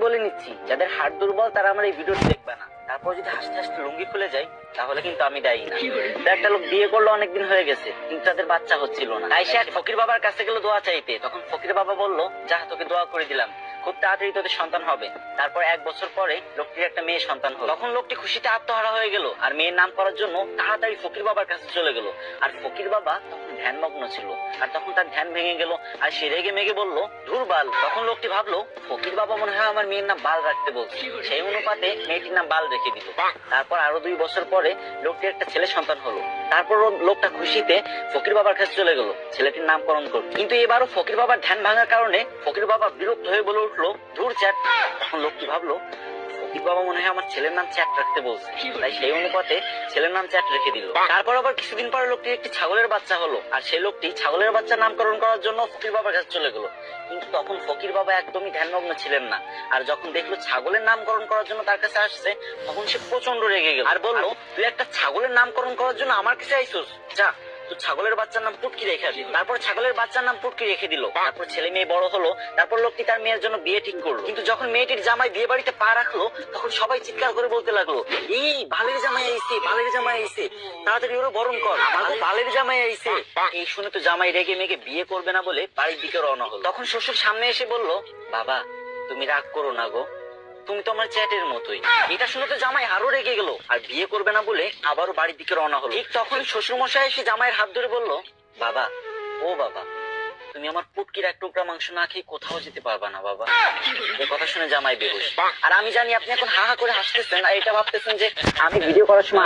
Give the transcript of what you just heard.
বলে নিচ্ছি, যাদের হাড় দুর্বল তারা আমার এই ভিডিওটি দেখবে না। তারপর যদি হাসতে হাসতে লুঙ্গি খুলে যায় তাহলে কিন্তু আমি দায়ী না। একটা লোক বিয়ে করলো, অনেকদিন হয়ে গেছে, কিন্তু তাদের বাচ্চা হচ্ছিল না। তাই সে এক ফকির বাবার কাছে গেল দোয়া চাইতে। তখন ফকির বাবা বলল, যা তোকে দোয়া করে দিলাম, খুব তাড়াতাড়ি তোদের সন্তান হবে। তারপর 1 বছর পরে লোকটির একটা মেয়ে সন্তান হলো। তখন লোকটি খুশিতে আত্মহারা হয়ে গেল আর মেয়ের নাম করার জন্য তাড়াতাড়ি ফকির বাবার কাছে চলে গেল। আর ফকির বাবা তখন ধ্যানমগ্ন ছিল, আর তখন তার ধ্যান ভেঙে গেল আর সে রেগে মেগে বলল, ধুর বাল। তখন লোকটি ভাবলো, ফকির বাবা মনে হয় আমার মেয়ের নাম বাল রাখতে বলছে। সেই অনুপাতে মেয়েটির নাম বাল রেখে দিল। তারপর আরো 2 বছর পরে লোকটির একটা ছেলে সন্তান হলো। তারপর লোকটা খুশিতে ফকির বাবার কাছে চলে গেল ছেলেটির নামকরণ করতে। কিন্তু এবারও ফকির বাবার ধ্যান ভাঙার কারণে ফকির বাবা বিরক্ত হয়ে বলে উঠলো, ধুর চ্যাট। তখন লোকটি ভাবলো, ফকির বাবা মনে হয় আমার ছেলের নাম চ্যাট রাখতে বলছে, তাই সেই অনুপাতে ছেলের নাম চ্যাট রেখে দিল। তারপর আবার কিছুদিন পরে লোকটির একটি ছাগলের বাচ্চা হলো, আর সেই লোকটি ছাগলের বাচ্চা নামকরণ করার জন্য ফকির বাবার কাছে চলে গেল। কিন্তু তখন ফকির বাবা একদমই ধ্যানমগ্ন ছিলেন না, আর যখন দেখলো ছাগলের নামকরণ করার জন্য তার কাছে আসছে, তখন সে প্রচন্ড রেগে গেল আর বললো, তুই একটা ছাগলের নামকরণ করার জন্য আমার কাছে আইসোস, যা তো ছাগলের বাচ্চার নাম পুটকি রেখে দিল। তারপর ছাগলের বাচ্চার নাম পুটকি রেখে দিল। তারপর ছেলে মেয়ে বড় হলো। তারপর লোকটি তার মেয়ের জন্য বিয়ে ঠিক করলো। কিন্তু যখন মেয়েটির জামাই বিয়ে বাড়িতে পা রাখলো, তখন সবাই চিৎকার করে বলতে লাগলো, এই বালের জামাই আইছে, বালের জামাই আইছে, তাড়াতাড়ি ওরা বরণ কর, আমাকে বালের জামাই আইছে। এই শুনে তো জামাই রেগে মেগে বিয়ে করবে না বলে বাড়ির দিকে রওনা হলো। তখন শ্বশুর সামনে এসে বলল, বাবা তুমি রাগ করো না গো, তুমি তো আমার চ্যাটের মতোই। এটা শুনে তো জামাই আরো রেগে গেল আর বিয়ে করবে না বলে আবারও বাড়ির দিকে রওনা হলো। ঠিক তখন শ্বশুর মশাই এসে জামাইয়ের হাত ধরে বলল, বাবা ও বাবা, তুমি আমার পুটকির 1 টুকরা মাংস না খেয়ে কোথাও যেতে পারবা না বাবা। এই কথা শুনে জামাই বেহুশ। আর আমি জানি আপনি এখন হা হা করে হাসতেছেন আর এটা ভাবতেছেন যে আমি ভিডিও করার সময়